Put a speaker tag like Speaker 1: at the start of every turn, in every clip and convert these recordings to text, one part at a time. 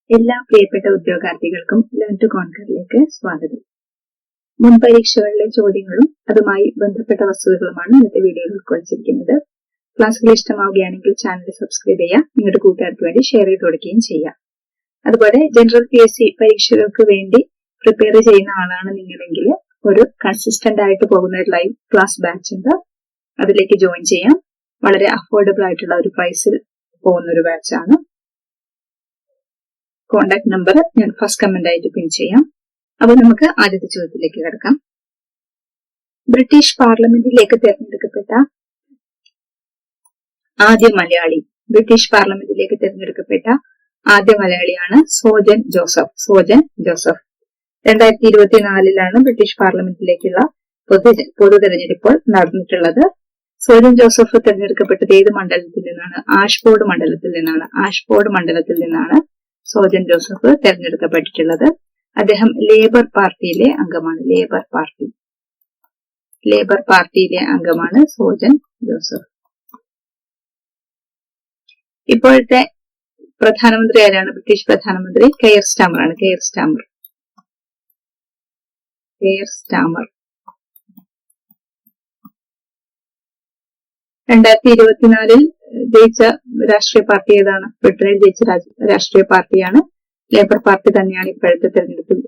Speaker 1: എല്ലാ പ്രിയപ്പെട്ട ഉദ്യോഗാർത്ഥികൾക്കും learn to കോൺകറിലേക്ക് സ്വാഗതം. മുൻ പരീക്ഷകളിലെ ചോദ്യങ്ങളും അതുമായി ബന്ധപ്പെട്ട വസ്തുതകളുമാണ് ഇന്നത്തെ വീഡിയോയിൽ ഉൾക്കൊള്ളിച്ചിരിക്കുന്നത്. ക്ലാസ്സുകൾ ഇഷ്ടമാവുകയാണെങ്കിൽ ചാനൽ സബ്സ്ക്രൈബ് ചെയ്യുക, നിങ്ങളുടെ കൂട്ടുകാർക്ക് വേണ്ടി ഷെയർ ചെയ്ത് കൊടുക്കുകയും ചെയ്യുക. അതുപോലെ ജനറൽ PSC പരീക്ഷകൾക്ക് വേണ്ടി പ്രിപ്പയർ ചെയ്യുന്ന ആളാണ് നിങ്ങളെങ്കിൽ ഒരു കൺസിസ്റ്റന്റ് ആയിട്ട് പോകുന്ന ഒരു ലൈവ് ക്ലാസ് ബാച്ച് ഉണ്ട്. അതിലേക്ക് ജോയിൻ ചെയ്യാം. വളരെ അഫോർഡബിൾ ആയിട്ടുള്ള ഒരു പ്രൈസിൽ പോകുന്ന ഒരു ബാച്ചാണ്. കോണ്ടാക്ട് നമ്പർ ഞാൻ ഫസ്റ്റ് കമന്റ് ആയിട്ട് പിൻ ചെയ്യാം. അപ്പോൾ നമുക്ക് ആദ്യത്തെ ചോദ്യത്തിലേക്ക് കിടക്കാം. ബ്രിട്ടീഷ് പാർലമെന്റിലേക്ക് തെരഞ്ഞെടുക്കപ്പെട്ട ആദ്യ മലയാളി. ബ്രിട്ടീഷ് പാർലമെന്റിലേക്ക് തെരഞ്ഞെടുക്കപ്പെട്ട ആദ്യ മലയാളിയാണ് സോജൻ ജോസഫ്. 2024 ബ്രിട്ടീഷ് പാർലമെന്റിലേക്കുള്ള പൊതു തെരഞ്ഞെടുപ്പ് നടന്നിട്ടുള്ളത്. സോജൻ ജോസഫ് തെരഞ്ഞെടുക്കപ്പെട്ടത് ഏത് മണ്ഡലത്തിൽ നിന്നാണ്? ആഷ്ഫോർഡ് മണ്ഡലത്തിൽ നിന്നാണ് സോജൻ ജോസഫ് തെരഞ്ഞെടുക്കപ്പെട്ടിട്ടുള്ളത്. അദ്ദേഹം ലേബർ പാർട്ടിയിലെ അംഗമാണ് സോജൻ ജോസഫ്. ഇപ്പോഴത്തെ പ്രധാനമന്ത്രി ആരാണ്? ബ്രിട്ടീഷ് പ്രധാനമന്ത്രി കെയർ സ്റ്റാമർ ആണ്. കെയർ സ്റ്റാമർ 2024 ജയിച്ച രാഷ്ട്രീയ പാർട്ടി ഏതാണ്? ബ്രിട്ടനിൽ ജയിച്ച രാഷ്ട്രീയ പാർട്ടിയാണ് ലേബർ പാർട്ടി തന്നെയാണ് ഇപ്പോഴത്തെ തെരഞ്ഞെടുപ്പിൽ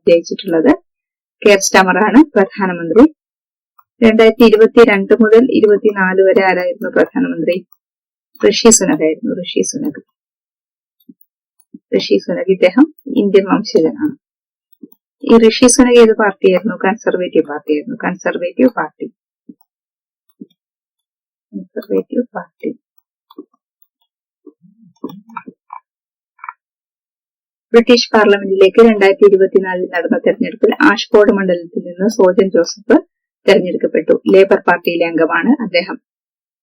Speaker 1: ജയിച്ചിട്ടുള്ളത്. കെയർ സ്റ്റാമർ ആണ് പ്രധാനമന്ത്രി. 2022 മുതൽ 2024 വരെ ആരായിരുന്നു പ്രധാനമന്ത്രി? ഋഷി സുനക് ആയിരുന്നു. ഋഷി സുനക് ഇദ്ദേഹം ഇന്ത്യൻ വംശജനാണ്. ഈ ഋഷി സുനക് ഏത് പാർട്ടിയായിരുന്നു? Conservative party. ബ്രിട്ടീഷ് പാർലമെന്റിലേക്ക് 2024 നടന്ന തെരഞ്ഞെടുപ്പിൽ ആഷ്ഫോർഡ് മണ്ഡലത്തിൽ നിന്ന് സോജൻ ജോസഫ് തെരഞ്ഞെടുക്കപ്പെട്ടു. ലേബർ പാർട്ടിയിലെ അംഗമാണ് അദ്ദേഹം.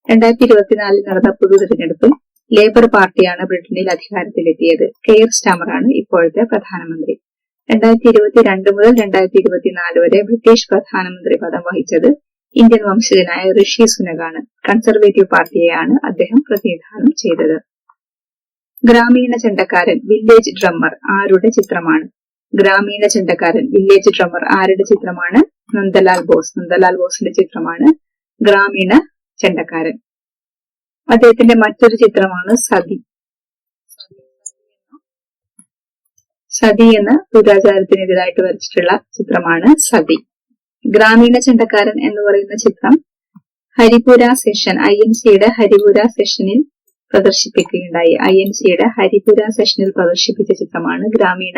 Speaker 1: 2024 നടന്ന പൊതു തെരഞ്ഞെടുപ്പിൽ ലേബർ പാർട്ടിയാണ് ബ്രിട്ടനിൽ അധികാരത്തിലെത്തിയത്. കെയർ സ്റ്റാമർ ആണ് ഇപ്പോഴത്തെ പ്രധാനമന്ത്രി. 2022 മുതൽ 2024 വരെ ബ്രിട്ടീഷ് പ്രധാനമന്ത്രി പദം വഹിച്ചത് ഇന്ത്യൻ വംശജനായ ഋഷി സുനകാണ്. കൺസർവേറ്റീവ് പാർട്ടിയെയാണ് അദ്ദേഹം പ്രതിനിധാനം ചെയ്തത്. ഗ്രാമീണ ചെണ്ടക്കാരൻ വില്ലേജ് ഡ്രമ്മർ ആരുടെ ചിത്രമാണ്? ആരുടെ ചിത്രമാണ്? നന്ദലാൽ ബോസിന്റെ ചിത്രമാണ് ഗ്രാമീണ ചെണ്ടക്കാരൻ. അദ്ദേഹത്തിന്റെ മറ്റൊരു ചിത്രമാണ് സതി എന്ന ദുരാചാരത്തിനെതിരായിട്ട് വരച്ചിട്ടുള്ള ചിത്രമാണ് സതി. ഗ്രാമീണ ചെണ്ടക്കാരൻ എന്ന് പറയുന്ന ചിത്രം ഹരിപുര സെഷൻ INC-യുടെ ഹരിപുര സെഷനിൽ പ്രദർശിപ്പിക്കുകയുണ്ടായി. പ്രദർശിപ്പിച്ച ചിത്രമാണ് ഗ്രാമീണ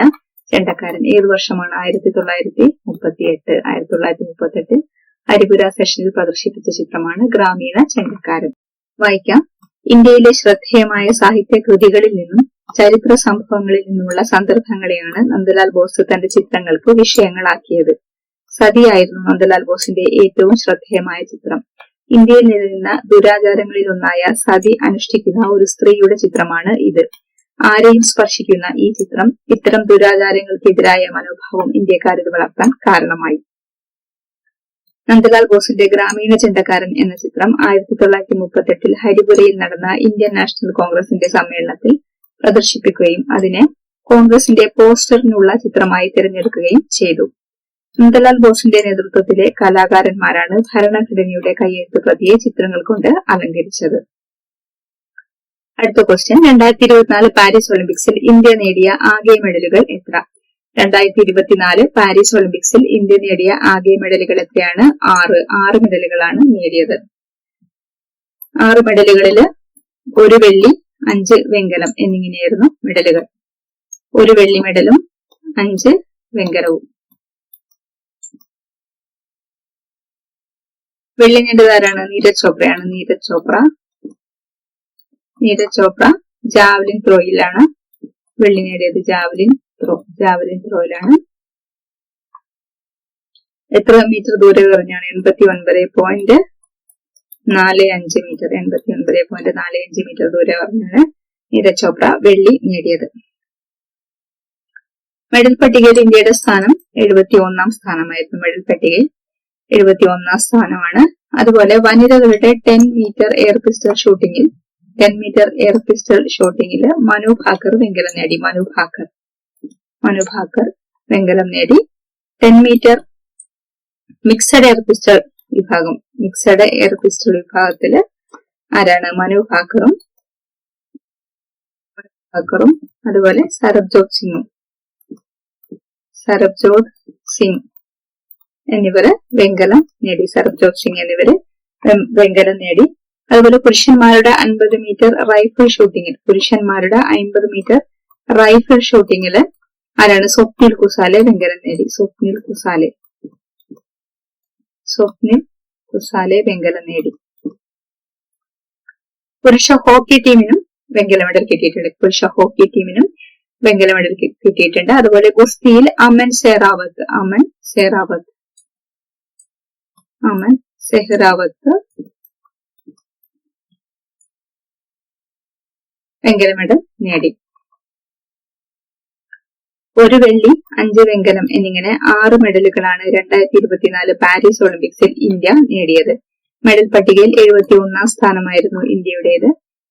Speaker 1: ചെണ്ടക്കാരൻ. ഏത് വർഷമാണ്? 1938 ഹരിപുര സെഷനിൽ പ്രദർശിപ്പിച്ച ചിത്രമാണ് ഗ്രാമീണ ചെണ്ടക്കാരൻ. വായിക്കാം. ഇന്ത്യയിലെ ശ്രദ്ധേയമായ സാഹിത്യ കൃതികളിൽ നിന്നും ചരിത്ര സംഭവങ്ങളിൽ നിന്നുമുള്ള സന്ദർഭങ്ങളെയാണ് നന്ദലാൽ ബോസ് തന്റെ ചിത്രങ്ങൾക്ക് വിഷയങ്ങളാക്കിയത്. സതിയായിരുന്നു നന്ദലാൽ ബോസിന്റെ ഏറ്റവും ശ്രദ്ധേയമായ ചിത്രം. ഇന്ത്യയിൽ നിലനിന്ന ദുരാചാരങ്ങളിലൊന്നായ സതി അനുഷ്ഠിക്കുന്ന ഒരു സ്ത്രീയുടെ ചിത്രമാണ് ഇത്. ആരെയും സ്പർശിക്കുന്ന ഈ ചിത്രം ഇത്തരം ദുരാചാരങ്ങൾക്കെതിരായ മനോഭാവം ഇന്ത്യക്കാരിൽ വളർത്താൻ കാരണമായി. നന്ദലാൽ ബോസിന്റെ ഗ്രാമീണ ചെണ്ടക്കാരൻ എന്ന ചിത്രം 1938 ഹരിപുരയിൽ നടന്ന ഇന്ത്യൻ നാഷണൽ കോൺഗ്രസിന്റെ സമ്മേളനത്തിൽ പ്രദർശിപ്പിക്കുകയും അതിനെ കോൺഗ്രസിന്റെ പോസ്റ്ററിനുള്ള ചിത്രമായി തിരഞ്ഞെടുക്കുകയും ചെയ്തു. നന്ദലാൽ ബോസിന്റെ നേതൃത്വത്തിലെ കലാകാരന്മാരാണ് ഭരണഘടനയുടെ കയ്യെഴുത്ത് പ്രതിയെ ചിത്രങ്ങൾ കൊണ്ട് അലങ്കരിച്ചത്. അടുത്ത ക്വസ്റ്റ്യൻ. 2024 പാരീസ് ഒളിമ്പിക്സിൽ ഇന്ത്യ നേടിയ ആകെ മെഡലുകൾ എത്ര? 2024 പാരീസ് ഒളിമ്പിക്സിൽ ഇന്ത്യ നേടിയ ആകെ മെഡലുകൾ എത്രയാണ്? 6 മെഡലുകളാണ് നേടിയത്. 6 മെഡലുകളില് 1 വെള്ളി 5 വെങ്കലം എന്നിങ്ങനെയായിരുന്നു മെഡലുകൾ. 1 വെള്ളി മെഡലും 5 വെങ്കലവും. വെള്ളി നേടിയതാരാണ്? നീരജ് ചോപ്ര ജാവലിൻ ത്രോയിലാണ് വെള്ളി നേടിയത്. ജാവലിൻ ത്രോയിലാണ്. എത്ര മീറ്റർ ദൂരം എറിഞ്ഞാണ്? 89.45 മീറ്റർ. 89.45 മീറ്റർ ദൂരം എറിഞ്ഞാണ് നീരജ് ചോപ്ര വെള്ളി നേടിയത്. മെഡൽ പട്ടികയിൽ ഇന്ത്യയുടെ സ്ഥാനം 71ാം സ്ഥാനമായിരുന്നു. മെഡൽ പട്ടികയിൽ 71ാം സ്ഥാനമാണ്. അതുപോലെ വനിതകളുടെ 10 മീറ്റർ എയർ പിസ്റ്റൾ ഷൂട്ടിംഗിൽ 10 മീറ്റർ എയർ പിസ്റ്റൾ ഷൂട്ടിംഗിൽ മനു ഭാക്കർ വെങ്കലം നേടി. മനു ഭാക്കർ വെങ്കലം നേടി. 10 മീറ്റർ മിക്സഡ് എയർ പിസ്റ്റൾ വിഭാഗത്തില് ആരാണ്? മനു ഭാക്കറും അതുപോലെ സർബ്ജോത് സിംഗ് എന്നിവര് വെങ്കലം നേടി. അതുപോലെ പുരുഷന്മാരുടെ 50 മീറ്റർ റൈഫിൾ ഷൂട്ടിംഗില് ആരാണ്? സ്വപ്നിൽ കുസാലെ വെങ്കലം നേടി. വെങ്കലം നേടി. പുരുഷ ഹോക്കി ടീമിനും വെങ്കല മെഡൽ കിട്ടിയിട്ടുണ്ട്. അതുപോലെ ഗുസ്തിയിൽ അമൻ സെഹ്റാവത്ത് വെങ്കല മെഡൽ നേടി. 1 വെള്ളി 5 വെങ്കലം എന്നിങ്ങനെ 6 മെഡലുകളാണ് 2024 പാരീസ് ഒളിമ്പിക്സിൽ ഇന്ത്യ നേടിയത്. മെഡൽ പട്ടികയിൽ 71ാം സ്ഥാനമായിരുന്നു ഇന്ത്യയുടേത്.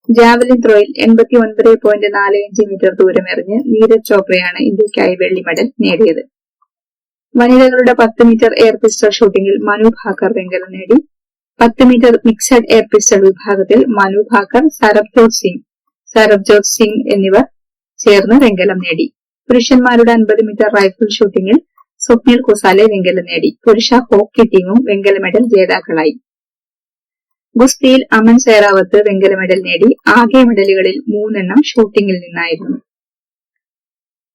Speaker 1: ജാവലിൻ ത്രോയിൽ 89.45 മീറ്റർ ദൂരമെറിഞ്ഞ് നീരജ് ചോപ്രയാണ് ഇന്ത്യക്കായി വെള്ളി മെഡൽ നേടിയത്. വനിതകളുടെ 10 മീറ്റർ എയർ പിസ്റ്റൾ ഷൂട്ടിംഗിൽ മനു ഭാക്കർ വെങ്കലം നേടി. 10 മീറ്റർ മിക്സഡ് എയർ പിസ്റ്റൾ വിഭാഗത്തിൽ മനു ഭാക്കർ, സർബ്ജോത് സിംഗ് എന്നിവർ ചേർന്ന് വെങ്കലം നേടി. പുരുഷന്മാരുടെ 50 മീറ്റർ റൈഫിൾ ഷൂട്ടിംഗിൽ സ്വപ്നിൽ കുസാലെ വെങ്കലം നേടി. പുരുഷ ഹോക്കി ടീമും വെങ്കല മെഡൽ ജേതാക്കളായി. ഗുസ്തിയിൽ അമൻ സെഹ്റാവത്ത് വെങ്കല മെഡൽ നേടി. ആകെ മെഡലുകളിൽ 3 ഷൂട്ടിംഗിൽ നിന്നായിരുന്നു.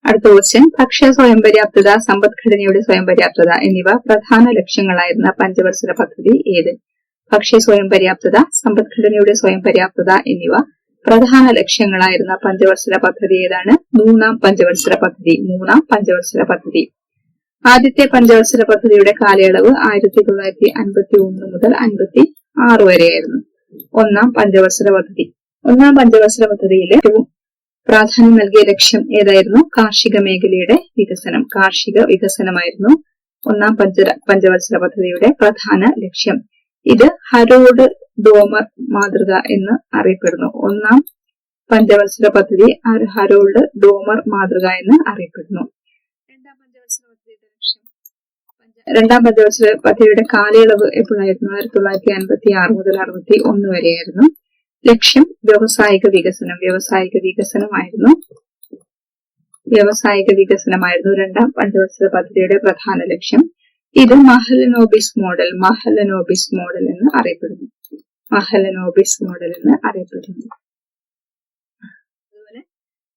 Speaker 1: അടുത്ത ക്വസ്റ്റ്യൻ, ഭക്ഷ്യ സ്വയം പര്യാപ്തത, സമ്പദ്ഘടനയുടെ സ്വയം പര്യാപ്തത എന്നിവ പ്രധാന ലക്ഷ്യങ്ങളായിരുന്ന പഞ്ചവത്സര പദ്ധതി ഏത്? ഭക്ഷ്യ സ്വയം പര്യാപ്തത, സമ്പദ്ഘടനയുടെ സ്വയം പര്യാപ്തത എന്നിവ പ്രധാന ലക്ഷ്യങ്ങളായിരുന്ന പഞ്ചവത്സര പദ്ധതി ഏതാണ്? മൂന്നാം പഞ്ചവത്സര പദ്ധതി. ആദ്യത്തെ പഞ്ചവത്സര പദ്ധതിയുടെ കാലയളവ് 1951 മുതൽ 56 വരെയായിരുന്നു. ഒന്നാം പഞ്ചവത്സര പദ്ധതിയിലെ ഏറ്റവും പ്രാധാന്യം നൽകിയ ലക്ഷ്യം ഏതായിരുന്നു? കാർഷിക മേഖലയുടെ വികസനമായിരുന്നു ഒന്നാം പഞ്ചവത്സര പദ്ധതിയുടെ പ്രധാന ലക്ഷ്യം. ഇത് ഹരോൾഡ് ഡോമർ മാതൃക എന്ന് അറിയപ്പെടുന്നു. ഒന്നാം പഞ്ചവത്സര പദ്ധതി ഹരോൾഡ് ഡോമർ മാതൃക എന്ന് അറിയപ്പെടുന്നു. രണ്ടാം പഞ്ചവത്സര പദ്ധതിയുടെ കാലയളവ് എപ്പോഴായിരുന്നു? 1956 മുതൽ 61 വരെയായിരുന്നു. ലക്ഷ്യം വ്യാവസായിക വികസനമായിരുന്നു രണ്ടാം പഞ്ചവത്സര പദ്ധതിയുടെ പ്രധാന ലക്ഷ്യം. ഇത് മഹലനോബിസ് മോഡൽ എന്ന് അറിയപ്പെടുന്നു. അതുപോലെ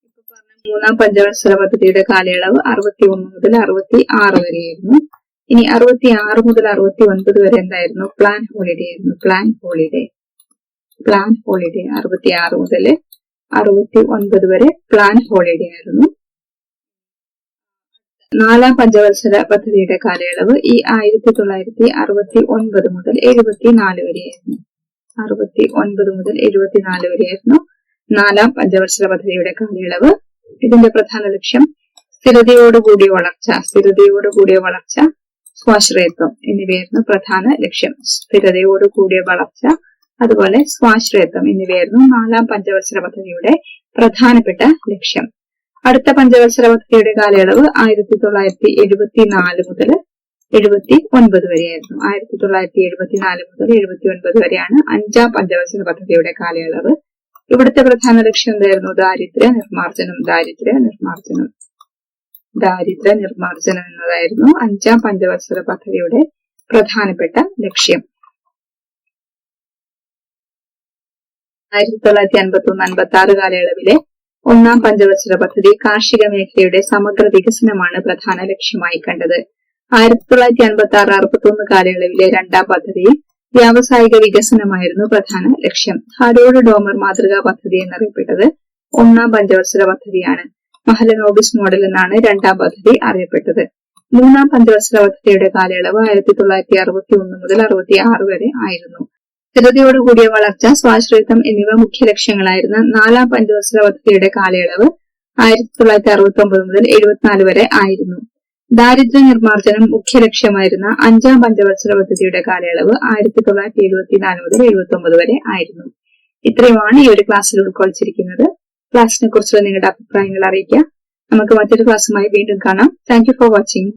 Speaker 1: ഇപ്പൊ പറഞ്ഞ മൂന്നാം പഞ്ചവത്സര പദ്ധതിയുടെ കാലയളവ് 61 മുതൽ 66 വരെയായിരുന്നു. ഇനി 66 മുതൽ 69 വരെ എന്തായിരുന്നു? പ്ലാൻ ഹോളിഡേ ആയിരുന്നു. 66 മുതൽ 69 വരെ പ്ലാൻ ഹോളിഡേ ആയിരുന്നു. നാലാം പഞ്ചവത്സര പദ്ധതിയുടെ കാലയളവ് ഈ 1969 മുതൽ 74 വരെയായിരുന്നു. 69 മുതൽ 74 വരെയായിരുന്നു നാലാം പഞ്ചവത്സര പദ്ധതിയുടെ കാലയളവ്. ഇതിന്റെ പ്രധാന ലക്ഷ്യം സ്ഥിരതയോടുകൂടിയ വളർച്ച, സ്വാശ്രയത്വം എന്നിവയായിരുന്നു പ്രധാന ലക്ഷ്യം. അതുപോലെ സ്വാശ്രയത്വം എന്നിവയായിരുന്നു നാലാം പഞ്ചവത്സര പദ്ധതിയുടെ പ്രധാനപ്പെട്ട ലക്ഷ്യം. അടുത്ത പഞ്ചവത്സര പദ്ധതിയുടെ കാലയളവ് 1974 മുതൽ 79 വരെയായിരുന്നു. 1974 മുതൽ 79 വരെയാണ് അഞ്ചാം പഞ്ചവത്സര പദ്ധതിയുടെ കാലയളവ്. ഇവിടുത്തെ പ്രധാന ലക്ഷ്യം എന്തായിരുന്നു? ദാരിദ്ര്യ നിർമ്മാർജ്ജനം എന്നതായിരുന്നു അഞ്ചാം പഞ്ചവത്സര പദ്ധതിയുടെ പ്രധാനപ്പെട്ട ലക്ഷ്യം. 1951-56 കാലയളവിലെ ഒന്നാം പഞ്ചവത്സര പദ്ധതി കാർഷിക മേഖലയുടെ സമഗ്ര വികസനമാണ് പ്രധാന ലക്ഷ്യമായി കണ്ടത്. 1956-61 കാലയളവിലെ രണ്ടാം പദ്ധതിയിൽ വ്യാവസായിക വികസനമായിരുന്നു പ്രധാന ലക്ഷ്യം. ഹരോൾഡ് ഡോമർ മാതൃകാ പദ്ധതി എന്നറിയപ്പെട്ടത് ഒന്നാം പഞ്ചവത്സര പദ്ധതിയാണ്. മഹലനോബിസ് മോഡൽ എന്നാണ് രണ്ടാം പദ്ധതി അറിയപ്പെട്ടത്. മൂന്നാം പഞ്ചവത്സര പദ്ധതിയുടെ കാലയളവ് 1961 മുതൽ 66 വരെ ആയിരുന്നു. സ്ഥിരതയോടുകൂടിയ വളർച്ച, സ്വാശ്രയത്വം എന്നിവ മുഖ്യ ലക്ഷ്യങ്ങളായിരുന്ന നാലാം പഞ്ചവത്സര പദ്ധതിയുടെ കാലയളവ് 1969 മുതൽ 74 വരെ ആയിരുന്നു. ദാരിദ്ര്യ നിർമ്മാർജ്ജനം മുഖ്യ ലക്ഷ്യമായിരുന്ന അഞ്ചാം പഞ്ചവത്സര പദ്ധതിയുടെ കാലയളവ് 1974 മുതൽ 79 വരെ ആയിരുന്നു. ഇത്രയുമാണ് ഈ ഒരു ക്ലാസ്സിൽ ഉൾക്കൊള്ളിച്ചിരിക്കുന്നത്. ക്ലാസ്സിനെ കുറിച്ചുള്ള നിങ്ങളുടെ അഭിപ്രായങ്ങൾ അറിയിക്കുക. നമുക്ക് മറ്റൊരു ക്ലാസ്സുമായി വീണ്ടും കാണാം. Thank you for watching.